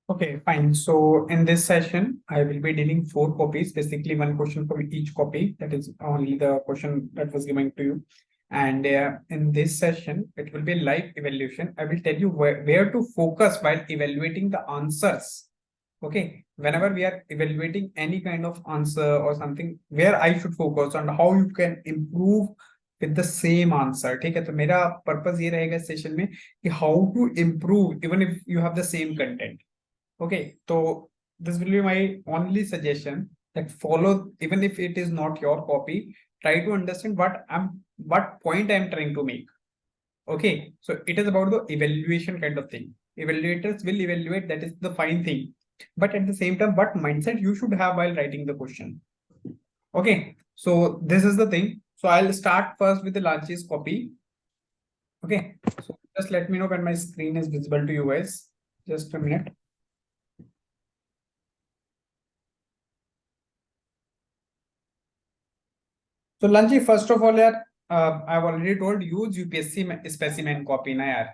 Okay, fine. So in this session, I will be dealing four copies, basically one question for each copy. That is only the question that was given to you. And in this session, it will be live evaluation. I will tell you where to focus while evaluating the answers. Okay, whenever we are evaluating any kind of answer or something, where I should focus on how you can improve with the same answer. ठीक है, तो मेरा purpose ये रहेगा इस session में कि how to improve even if you have the same content. Okay, so this will be my only suggestion, that follow, even if it is not your copy, try to understand what point I'm trying to make. Okay, so it is about the evaluation kind of thing. Evaluators will evaluate, that is the fine thing. But at the same time, what mindset you should have while writing the question. Okay, so this is the thing. So I'll start first with the largest copy. Okay, so just let me know when my screen is visible to you guys. Just a minute. So Lanchi, first of all, यार, I've already told use UPSC specimen copy ना यार.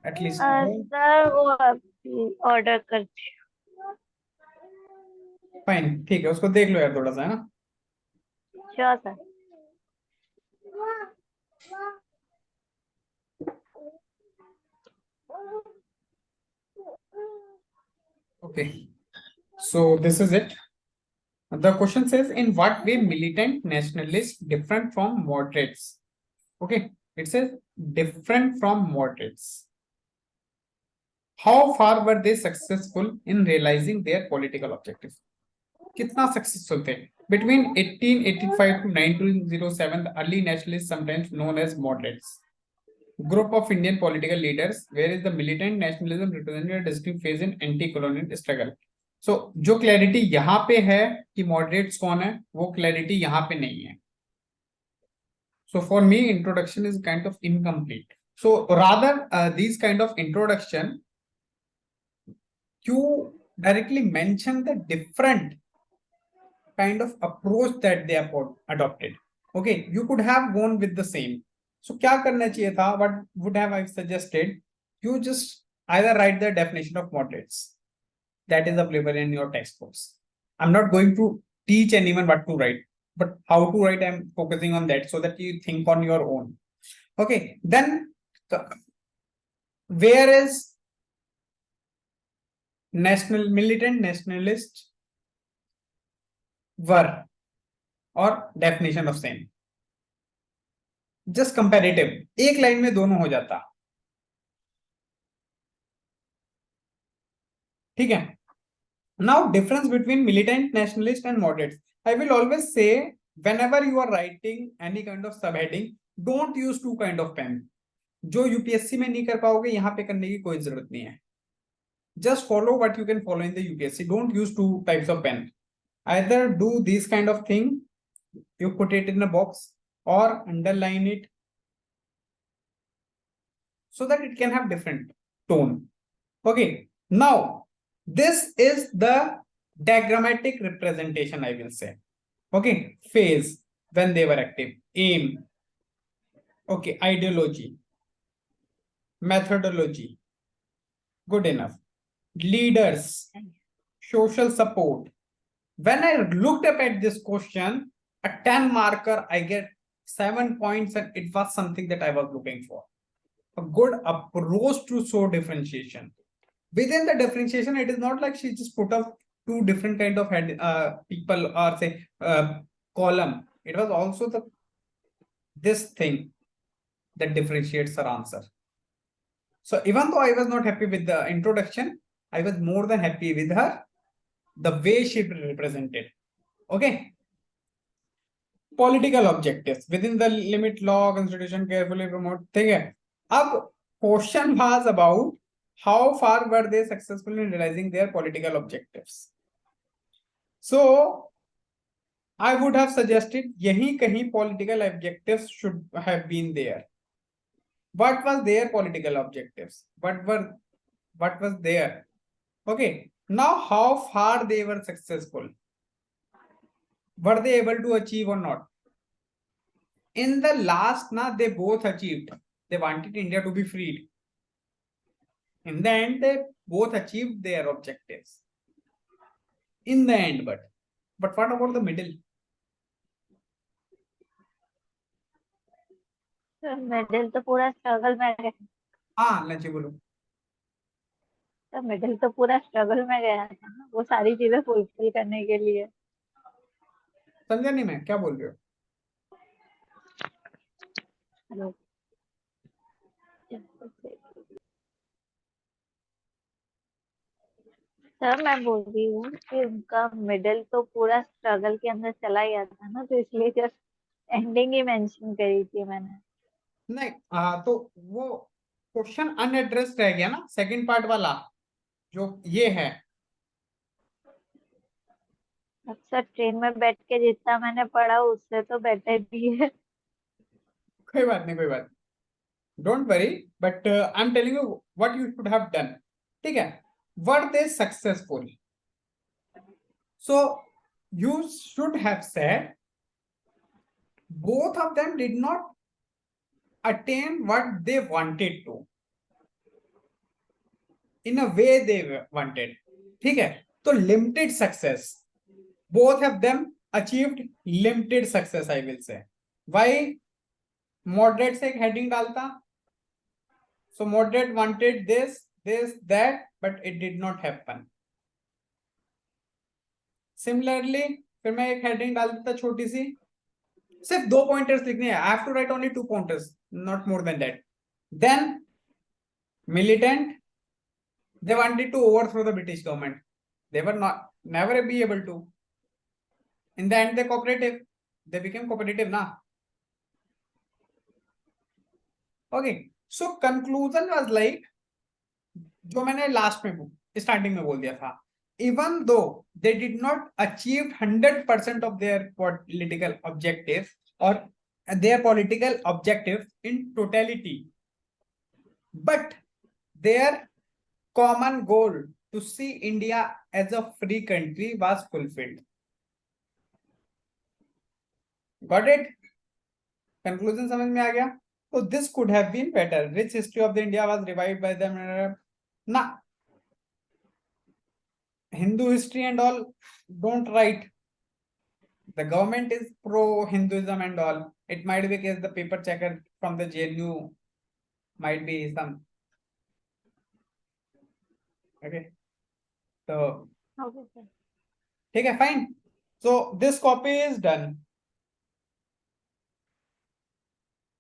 At least. Sir वो अभी order कर Fine, ठीक है, उसको देख लो यार थोड़ा सा, है ना. Sure sir. Okay, so this is it. The question says, in what way militant nationalists different from moderates? Okay, it says different from moderates. How far were they successful in realizing their political objectives? कितना successful थे? Between 1885 to 1907, the early nationalists, sometimes known as moderates, group of Indian political leaders, whereas the militant nationalism represented a distinct phase in anti-colonial struggle. So जो clarity यहाँ पे है कि moderates कौन है, वो क्लैरिटी यहाँ पे नहीं है. So for me, introduction is kind of incomplete. So rather, these kind of introduction, you directly mention the different kind of approach that they have adopted. Okay, you could have gone with the same. So क्या करना चाहिए था? What would have I suggested? You just either write the definition of moderates that is available in your textbooks. I'm not going to teach anyone what to write, but how to write, I'm focusing on that so that you think on your own. Okay, then where is militant nationalist were or definition of same? Just comparative, एक line में दोनों हो जाता. ठीक है. Now difference between militant nationalist and moderates. I will always say whenever you are writing any kind of sub heading, don't use two kind of pen. जो UPSC में नहीं कर पाओगे यहां पे करने की कोई जरूरत नहीं है. just follow what you can follow in the UPSC. Don't use two types of pen. Either do this kind of thing, you put it in a box, or underline it so that it can have different tone. Okay, now this is the diagrammatic representation, I will say. Okay, phase when they were active, aim, okay, ideology, methodology, good enough, leaders, social support. When I looked up at this question, a 10 marker, I get 7 points, and it was something that I was looking for. A good approach to show differentiation. Within the differentiation, it is not like she just put up two different kind of people or say column. It was also this thing that differentiates her answer. So even though I was not happy with the introduction, I was more than happy with her, the way she represented. Okay. Political objectives within the limit law constitution carefully promote. ठीक है. अब question was about how far were they successful in realizing their political objectives. So I would have suggested यही कहीं political objectives should have been there. What was their political objectives? What was there? Okay. Now how far they were successful? Were they able to achieve or not? In the last, they both achieved. They wanted India to be freed. In the end, they both achieved their objectives. In the end, but what about the middle? Sir middle तो पूरा struggle में गया। हाँ लंची बोलो। Sir middle तो पूरा struggle में गया था ना, वो सारी चीजें फुलफिल करने के लिए। समझा नहीं मैं क्या बोल रहे हो। हेलो। सर मैं बोल रही हूँ कि उनका मिडिल तो पूरा स्ट्रगल के अंदर चला गया था ना, तो इसलिए जस्ट एंडिंग ही मेंशन करी थी मैंने। नहीं तो वो क्वेश्चन अनएड्रेस्ड रह गया ना, सेकंड पार्ट वाला जो ये है। अब सर ट्रेन में बैठ के जितना मैंने पढ़ा उससे तो बेटर भी है। कोई बात नहीं, कोई बात, don't worry, but I am telling you what you should have done. ठीक है, were they successful, so you should have said both of them did not attain what they wanted to in a way they wanted. ठीक है, तो limited success, both of them achieved limited success, I will say. Why moderate से एक heading डालता, so moderate wanted this that but it did not happen. Similarly फिर मैं एक heading डाल देता छोटी सी, सिर्फ 2 पॉइंटर्स लिखने हैं, I have to write only 2 pointers, not more than that. Then militant, they wanted to overthrow the British government, they were not never be able to. In the end they became cooperative na. Okay, so conclusion was like जो मैंने last में starting में बोल दिया था, even though they did not achieve 100% of their political objectives or their political objectives in totality, but their common goal to see India as a free country was fulfilled. Got it? Conclusion समझ में आ गया? So this could have been better. Rich history of the India was revived by them. Nah, Hindu history and all don't write. The government is pro Hinduism and all. It might be case the paper checker from the JNU might be some. Okay. So okay sir. ठीक है, fine. So this copy is done.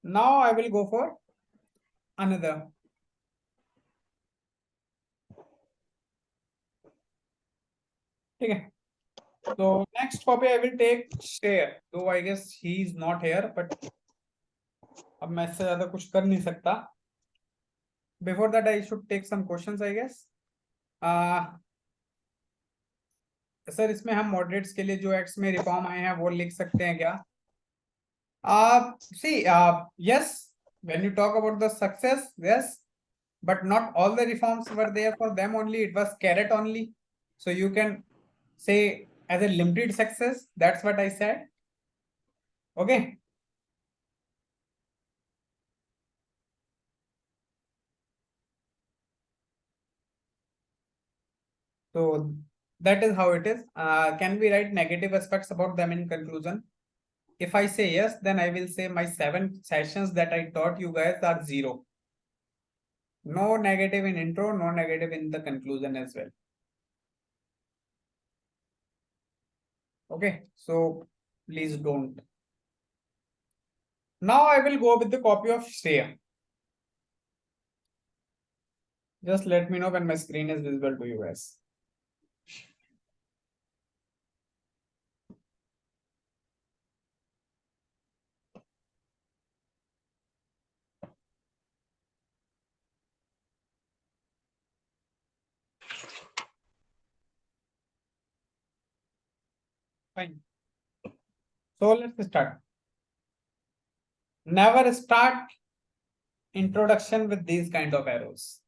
Now I will go for another. ठीक है. So next copy I will take share. Though I guess he is not here, but अब मैं इससे ज्यादा कुछ कर नहीं सकता. Before that I should take some questions, I guess. Sir इसमें हम मॉडरेट्स के लिए जो एक्ट्स में रिफॉर्म आए हैं वो लिख सकते हैं क्या? See, yes, when you talk about the success, yes, but not all the reforms were there for them only. It was carrot only. So you can say as a limited success. That's what I said. Okay. So that is how it is. Can we write negative aspects about them in conclusion? If I say yes, then I will say my 7 sessions that I taught you guys are 0. No negative in intro, no negative in the conclusion as well. Okay, so please don't. Now I will go with the copy of Shreya. Just let me know when my screen is visible to you guys. Fine. So let's start. Never start introduction with these kind of arrows.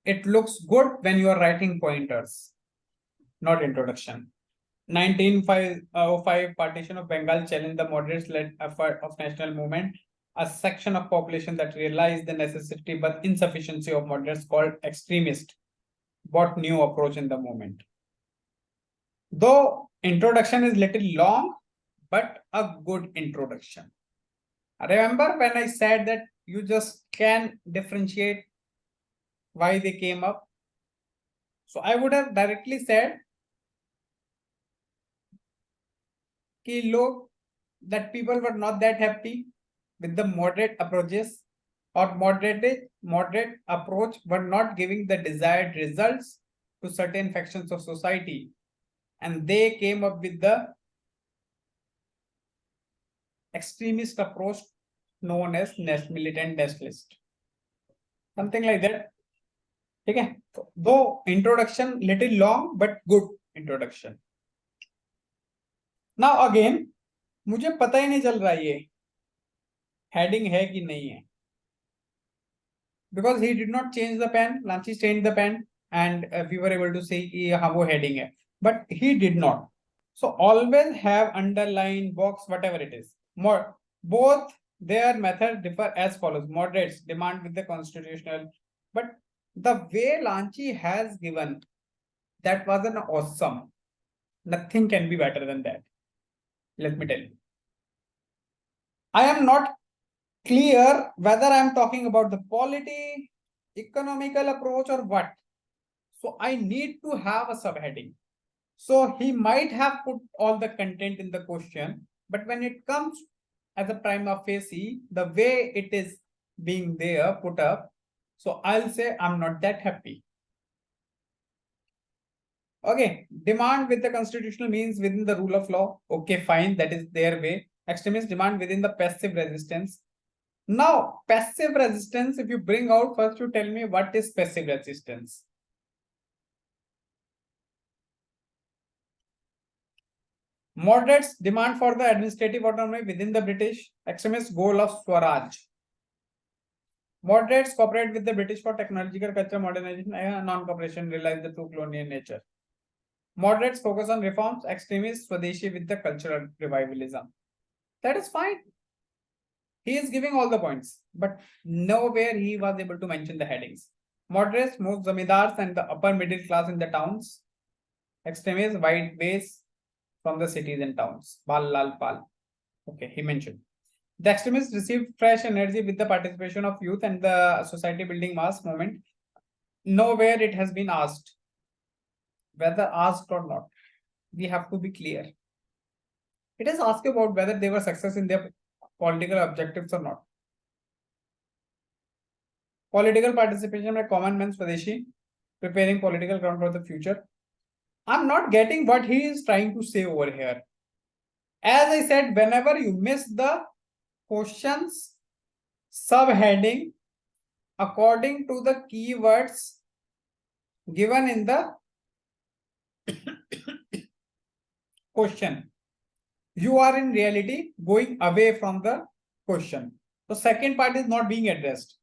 It looks good when you are writing pointers, not introduction. 1905 partition of Bengal challenged the moderates led effort of national movement. a section of population that realized the necessity but insufficiency of moderates called extremist brought new approach in the movement. Though introduction is little long, but a good introduction. Remember when I said that you just can differentiate why they came up? So I would have directly said that people were not that happy with the moderate approaches, or moderate approach were not giving the desired results to certain factions of society, and they came up with the extremist approach known as militant nationalist, something like that. Okay, though introduction little long but good introduction. Now again मुझे पता ही नहीं चल रहा ये heading है कि नहीं है, because he did not change the pen. Lanchi changed the pen and we were able to see कि हाँ वो heading है, but he did not. So always have underline, box, whatever it is. More, both their method differ as follows. Moderates demand with the constitutional, but the way Lanchi has given, that was an awesome. Nothing can be better than that. Let me tell you. I am not clear whether I am talking about the polity, economical approach, or what. So I need to have a subheading. So he might have put all the content in the question, but when it comes as a prima facie, the way it is being there put up, so I'll say I'm not that happy. Okay, demand with the constitutional means within the rule of law. Okay, fine, that is their way. Extremists demand within the passive resistance. Now, passive resistance, if you bring out, first you tell me what is passive resistance. Moderates demand for the administrative autonomy within the British. Extremists goal of Swaraj. Moderates cooperate with the British for technological culture modernization and non-cooperation realize the true colonial nature. Moderates focus on reforms. Extremists Swadeshi with the cultural revivalism. That is fine. He is giving all the points, but nowhere he was able to mention the headings. Moderates move zamindars and the upper middle class in the towns. Extremists wide base from the cities and towns. Bal Lal Pal. Okay, he mentioned. The extremists received fresh energy with the participation of youth and the society building mass movement. Nowhere it has been asked. Whether asked or not, we have to be clear. It is asked about whether they were success in their political objectives or not. Political participation by common man Swadeshi, preparing political ground for the future. I'm not getting what he is trying to say over here. As I said, whenever you miss the questions subheading according to the keywords given in the question, you are in reality going away from the question. The second part is not being addressed.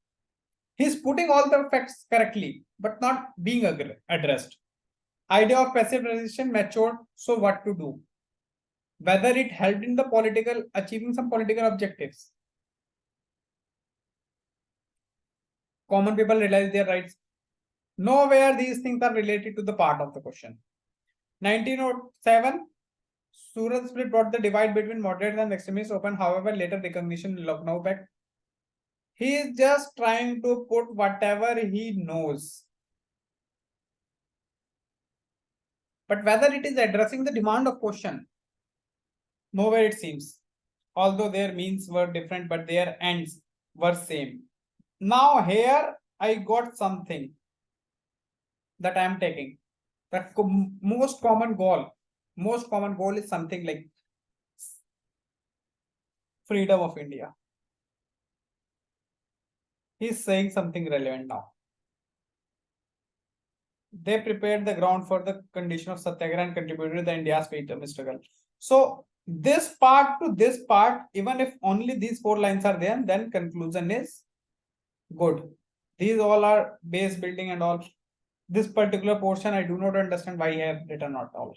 He's putting all the facts correctly, but not being addressed. Idea of passive resistance matured, so what to do? Whether it helped in the political, achieving some political objectives. Common people realize their rights. Nowhere these things are related to the part of the question. 1907, Surat split brought the divide between moderates and extremists open, however, later recognition in Lucknow back. He is just trying to put whatever he knows. But whether it is addressing the demand of question, nowhere it seems. Although their means were different, but their ends were same. Now here I got something that I am taking. The most common goal is something like freedom of India. He is saying something relevant now. They prepared the ground for the condition of Satyagraha and contributed to the India's freedom struggle. So this part to this part, even if only these 4 lines are there, then conclusion is good. These all are base building and all. This particular portion, I do not understand why I have written not all.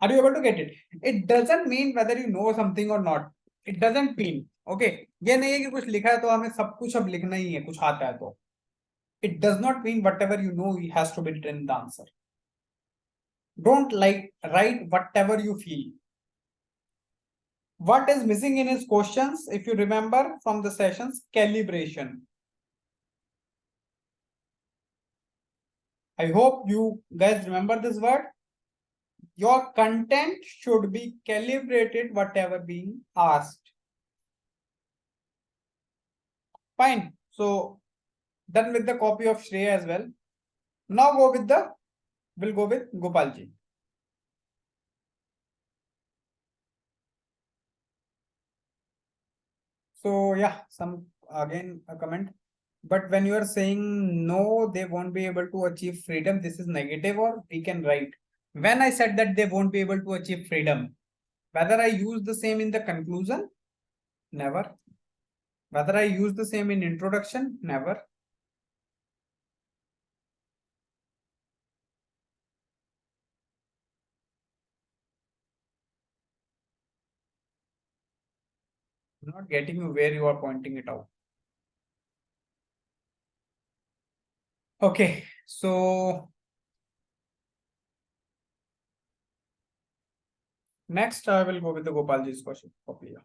Are you able to get it? It doesn't mean whether you know something or not. It doesn't mean okay, ये नहीं है कि कुछ लिखा है तो हमें सब कुछ अब लिखना ही है, कुछ आता है तो. It does not mean whatever you know has to be written in the answer. Don't like write whatever you feel. What is missing in his questions, if you remember from the sessions? Calibration. I hope you guys remember this word. Your content should be calibrated whatever being asked. Fine. So done with the copy of Shreya as well. Now we'll go with Gopalji. So yeah, some again a comment. But when you are saying no, they won't be able to achieve freedom, this is negative, or we can write. When I said that they won't be able to achieve freedom, whether I use the same in the conclusion, never. Whether I use the same in introduction, never. I'm not getting you where you are pointing it out. Okay, so next I will go with the Gopalji's question. Copy.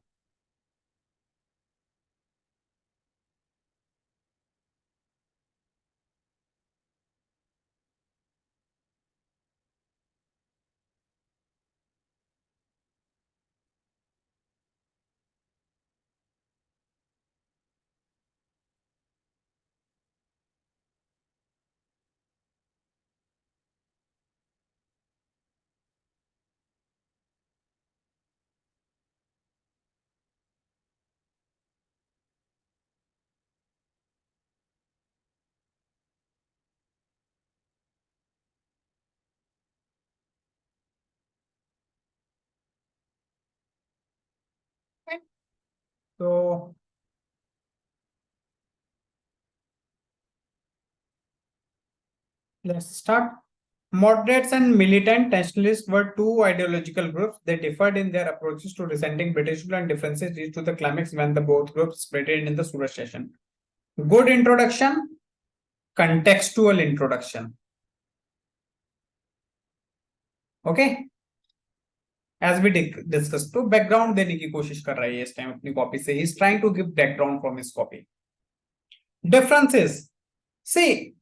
So let's start. Moderates and militant nationalists were two ideological groups. They differed in their approaches to resenting British rule, and differences reached to the climax when the both groups split in the Surat session. Good introduction, contextual introduction. Okay, as we discussed, तो background देने की कोशिश कर रहा है इस time अपनी copy से. He is trying to give background from his copy. Differences. See,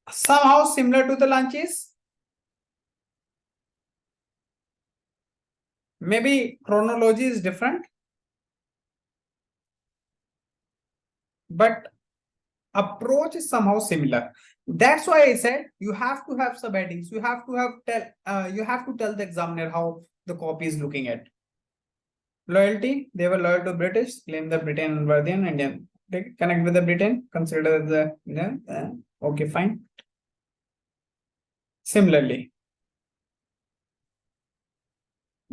somehow similar to the lunches. Maybe chronology is different, but approach is somehow similar. That's why I said you have to have subheadings. You have to tell the examiner how the copy is looking at. Loyalty, they were loyal to British, claim the Britain unworthy and Indian. They connect with the Britain, consider the okay, fine. Similarly,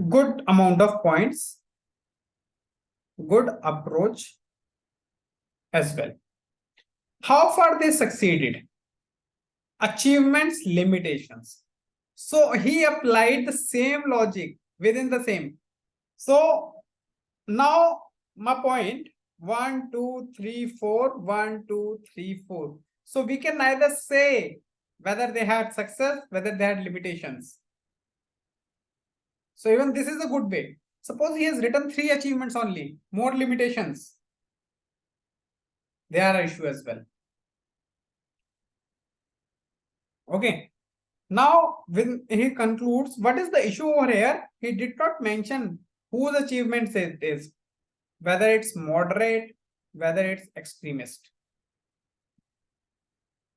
good amount of points, good approach as well. How far they succeeded? Achievements, limitations. So he applied the same logic within the same. So now my point 1, 2, 3, 4, 1, 2, 3, 4. So we can neither say whether they had success, whether they had limitations. So even this is a good way. Suppose he has written 3 achievements only, more limitations. They are an issue as well. Okay. Now, when he concludes, what is the issue over here? He did not mention whose achievements it is, whether it's moderate, whether it's extremist.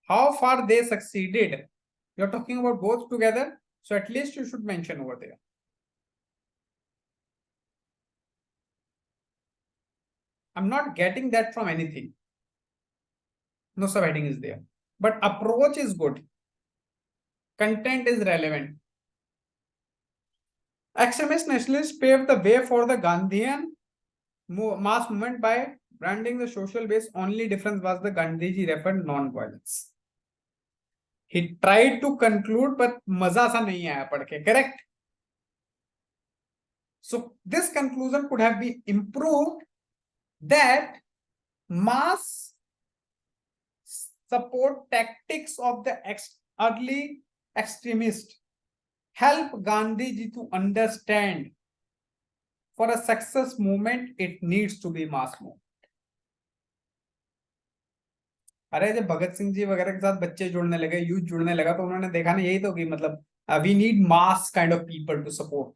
How far they succeeded. You're talking about both together, so at least you should mention over there. I'm not getting that from anything. No subheading is there. But approach is good. Content is relevant. Extremist nationalists paved the way for the Gandhian mass movement by branding the social base. Only difference was the Gandhiji referred non-violence. He tried to conclude, but मजा सा नहीं आया पढ़ के, correct? So this conclusion could have been improved that mass support tactics of the early extremists help Gandhi ji to understand for a success movement it needs to be mass movement. अरे जब भगत सिंह जी वगैरह के साथ बच्चे जुड़ने लगे, youth जुड़ने लगा, तो उन्होंने देखा ना, यही तो कि मतलब we need mass kind of people to support.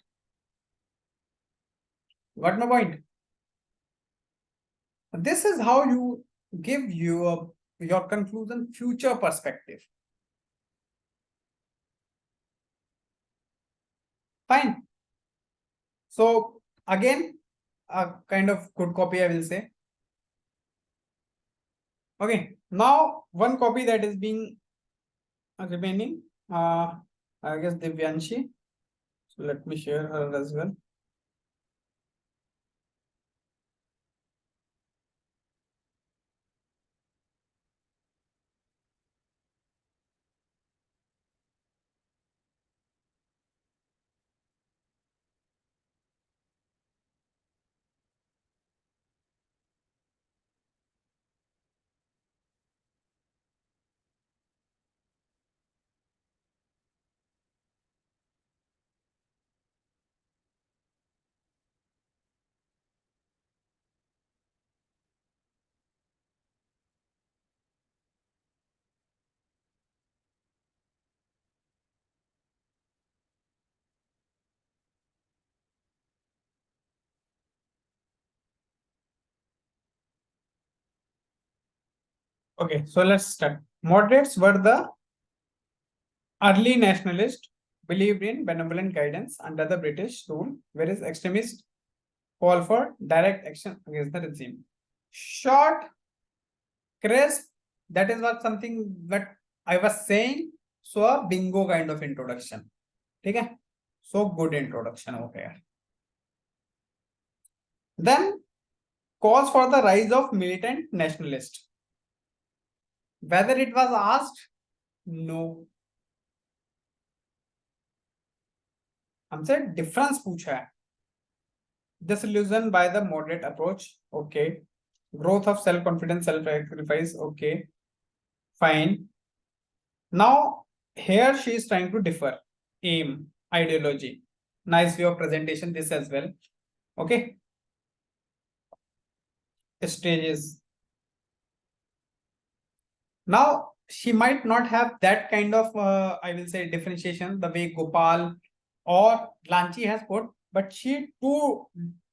What my point? This is how you give your conclusion future perspective. Fine. So again, a kind of good copy I will say. Okay, now one copy that is being remaining, I guess Divyanshi. So let me share her as well. Okay, so let's start. Moderates were the early nationalists, believed in benevolent guidance under the British rule, whereas extremists call for direct action against the regime. Short, crisp, that is what something that I was saying. So a bingo kind of introduction. Okay? So good introduction over here. Then calls for the rise of militant nationalists. Whether it was asked, no. हमसे difference पूछा है. Disillusion by the moderate approach. Okay. Growth of self-confidence, self-sacrifice. Okay. Fine. Now, here she is trying to differ. Aim, ideology. Nice way of presentation, this as well. Okay. Stages. Now, she might not have that kind of, I will say, differentiation the way Gopal or Lanchi has put, but she too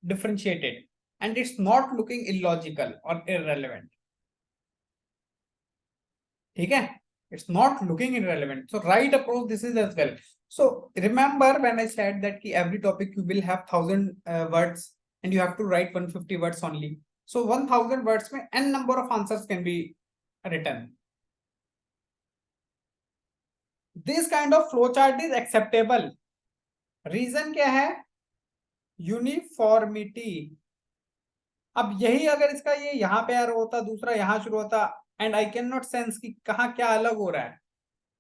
differentiated. And it's not looking illogical or irrelevant. Okay? It's not looking irrelevant. So right approach this is as well. So remember when I said that every topic you will have 1000 words and you have to write 150 words only. So 1000 words mein n number of answers can be written. This kind of flowchart is acceptable. Reason क्या है? Uniformity. अब यही अगर इसका ये यहाँ पे यार होता, दूसरा यहाँ शुरू होता, and I cannot sense कि कहाँ क्या अलग हो रहा है,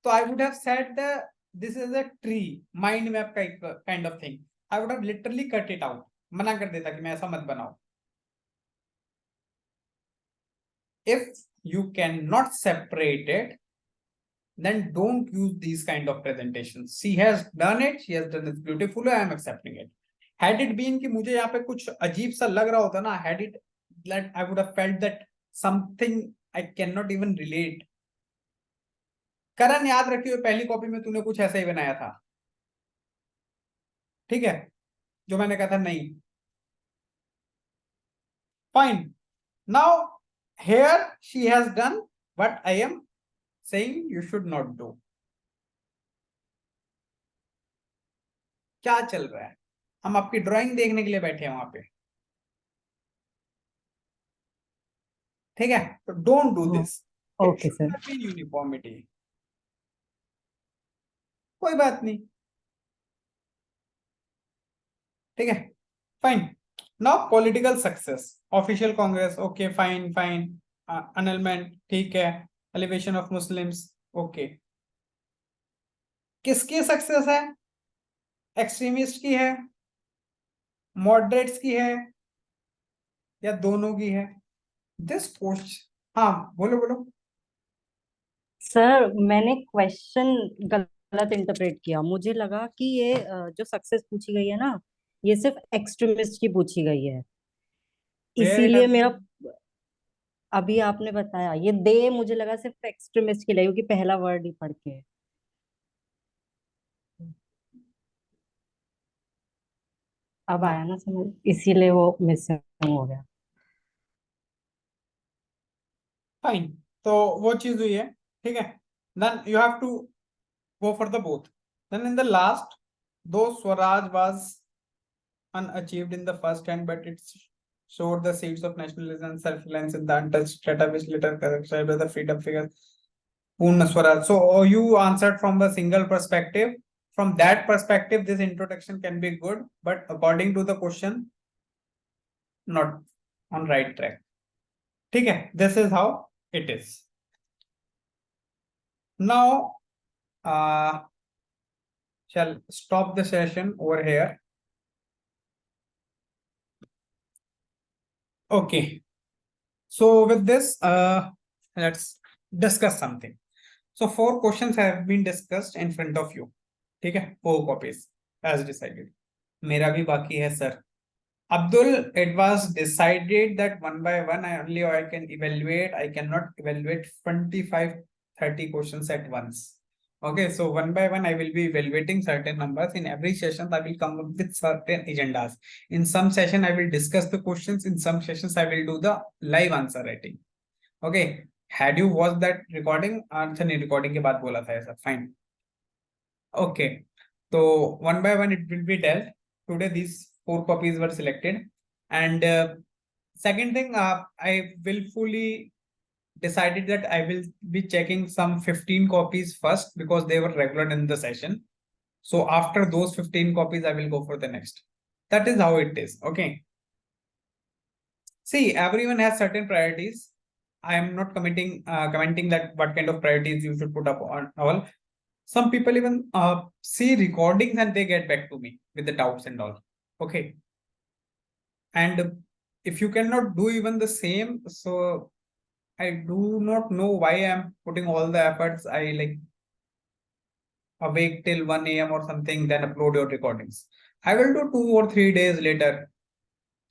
तो I would have said that this is a tree, mind map kind of thing. I would have literally cut it out. मना कर देता कि मैं ऐसा मत बनाओ. If you cannot separate it, then don't use these kind of presentations. She has done it. She has done it beautifully. I am accepting it. Had it been कि मुझे यहाँ पे कुछ अजीब सा लग रहा होता ना, had it that I would have felt that something I cannot even relate. करण याद रखिए पहली कॉपी में तूने कुछ ऐसा ही बनाया था, ठीक है, जो मैंने कहा था नहीं. Fine. Now here she has done what I am saying you should not do. क्या चल रहा है? हम आपकी ड्राइंग देखने के लिए बैठे हैं वहां पे, ठीक है, तो don't do this. Okay sir. Uniformity कोई बात नहीं, ठीक है. Fine. Now political success, official Congress. Okay fine fine. अनलमेंट, ठीक है. Elevation of Muslims. ओके. किसकी सक्सेस है? एक्सट्रीमिस्ट की है. मॉडरेट्स की है या दोनों की है? दिस क्वेश्चन, हाँ बोलो बोलो। सर मैंने क्वेश्चन गलत इंटरप्रेट किया। मुझे लगा कि ये जो सक्सेस पूछी गई है ना, ये सिर्फ एक्सट्रीमिस्ट की पूछी गई है, वेयर इट इसीलिए हैज, मेरा अभी आपने बताया ये दे, मुझे लगा सिर्फ एक्सट्रीमिस्ट के लिए, क्योंकि पहला वर्ड ही पढ़ के अब आया ना समझ, इसीलिए वो मिस हो गया। फाइन। तो वो चीज हुई है, ठीक है। Then you have to go for the both. Then in the last, though Swaraj was unachieved in the first hand, but it showed the seeds of nationalism and self-reliance in the untouched strata which later characterized by the freedom figure Purna Swaraj. So you answered from the single perspective. From that perspective, this introduction can be good, but according to the question, not on right track. ठीक है, this is how it is. Now, shall stop the session over here. Okay. So with this, let's discuss something. So 4 questions have been discussed in front of you. ठीक है, 4 copies as decided. मेरा भी बाकी है sir. Abdul, it was decided that one by one only I can evaluate. I cannot evaluate 25, 30 questions at once. Okay, so one by one I will be evaluating certain numbers. In every session I will come up with certain agendas. In some session I will discuss the questions. In some sessions I will do the live answer writing. Okay, had you watched that recording? अच्छा नहीं, recording के बाद बोला था ऐसा. Fine. Okay, so one by one it will be dealt. Today these 4 copies were selected, and second thing, I willfully decided that I will be checking some 15 copies first because they were regular in the session. So after those 15 copies, I will go for the next. That is how it is. Okay. See, everyone has certain priorities. I am not commenting that what kind of priorities you should put up on all. Some people even see recordings and they get back to me with the doubts and all. Okay. And if you cannot do even the same, so I do not know why I'm putting all the efforts. I like awake till 1 a.m. or something, then upload your recordings. I will do 2 or 3 days later.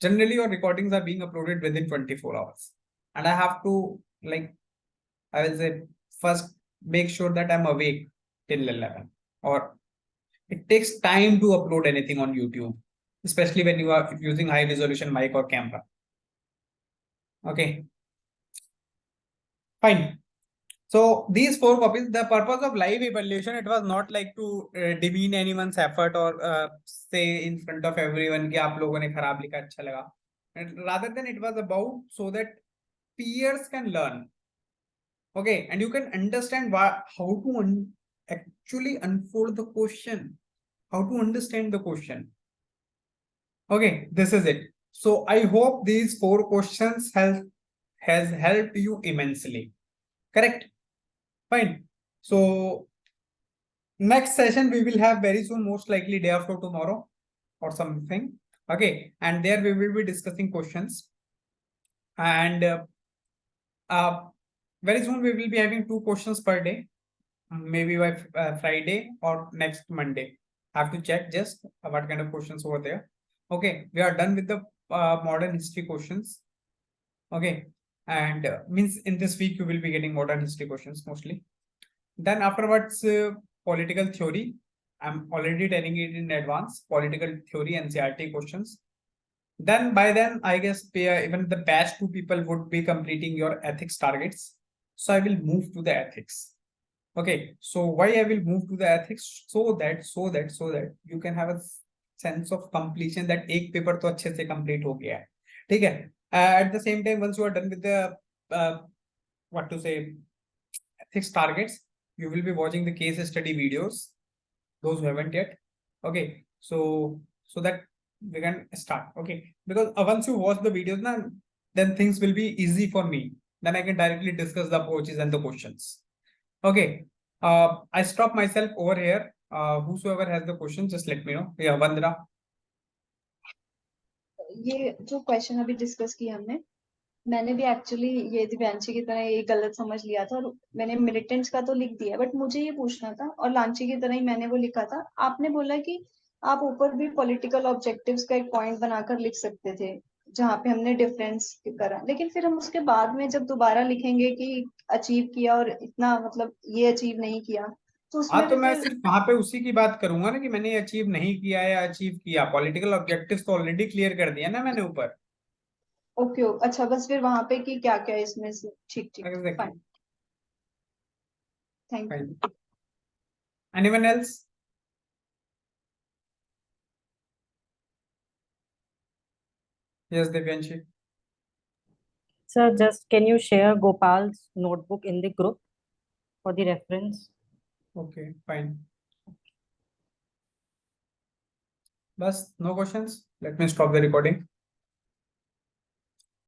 Generally, your recordings are being uploaded within 24 hours. And I have to, like, I will say, first make sure that I'm awake till 11. Or it takes time to upload anything on YouTube, especially when you are using high resolution mic or camera. Okay, fine. So these 4 copies, the purpose of live evaluation, it was not like to demean anyone's effort or say in front of everyone कि आप लोगों ने खराब लिखा अच्छा लगा. And rather than it was about so that peers can learn. Okay, and you can understand how to actually unfold the question, how to understand the question. Okay, this is it. So I hope these 4 questions has helped you immensely. Correct? Fine. So next session we will have very soon, most likely day after tomorrow or something. Okay, and there we will be discussing questions, and very soon we will be having 2 questions per day, maybe by Friday or next Monday. I have to check just what kind of questions over there. Okay, we are done with the modern history questions. Okay, and means in this week you will be getting modern history questions mostly. Then afterwards, political theory. I'm already telling it in advance. Political theory and NCERT questions. Then by then, I guess even the batch 2 people would be completing your ethics targets. So I will move to the ethics. Okay. So why I will move to the ethics? So that you can have a sense of completion that एक paper तो अच्छे से complete हो गया है. ठीक है. At the same time, once you are done with the what to say ethics targets, you will be watching the case study videos, those who haven't yet. Okay, so that we can start. Okay, because once you watch the videos now, then things will be easy for me. Then I can directly discuss the approaches and the questions. Okay, I stop myself over here. Whosoever has the question, just let me know. Yeah, Vandana. ये जो question अभी discuss किया हमने, मैंने भी actually ये दिव्यांशी की तरह ये गलत समझ लिया था और मैंने मिलिटेंट्स का तो लिख दिया, बट मुझे ये पूछना था, और लांची की तरह ही मैंने वो लिखा था। आपने बोला कि आप ऊपर भी पॉलिटिकल ऑब्जेक्टिव्स का एक पॉइंट बनाकर लिख सकते थे जहाँ पे हमने डिफरेंस करा, लेकिन फिर हम उसके बाद में जब दोबारा लिखेंगे कि अचीव किया और इतना मतलब ये अचीव नहीं किया, तो हाँ, उसमें तो भी मैं फिर सिर्फ वहां पे उसी की बात करूंगा ना कि मैंने अचीव नहीं किया या अचीव किया। पॉलिटिकल ऑब्जेक्टिव्स तो ऑलरेडी क्लियर कर दिया ना मैंने ऊपर। ओके। अच्छा, बस फिर वहां पे कि क्या क्या इसमें से। ठीक ठीक, exactly. Fine, thank you. Fine. Anyone else? Yes Divyanshi. Sir, just can you share Gopal's notebook in the group for the reference? Okay, fine. Bas, no questions. Let me stop the recording.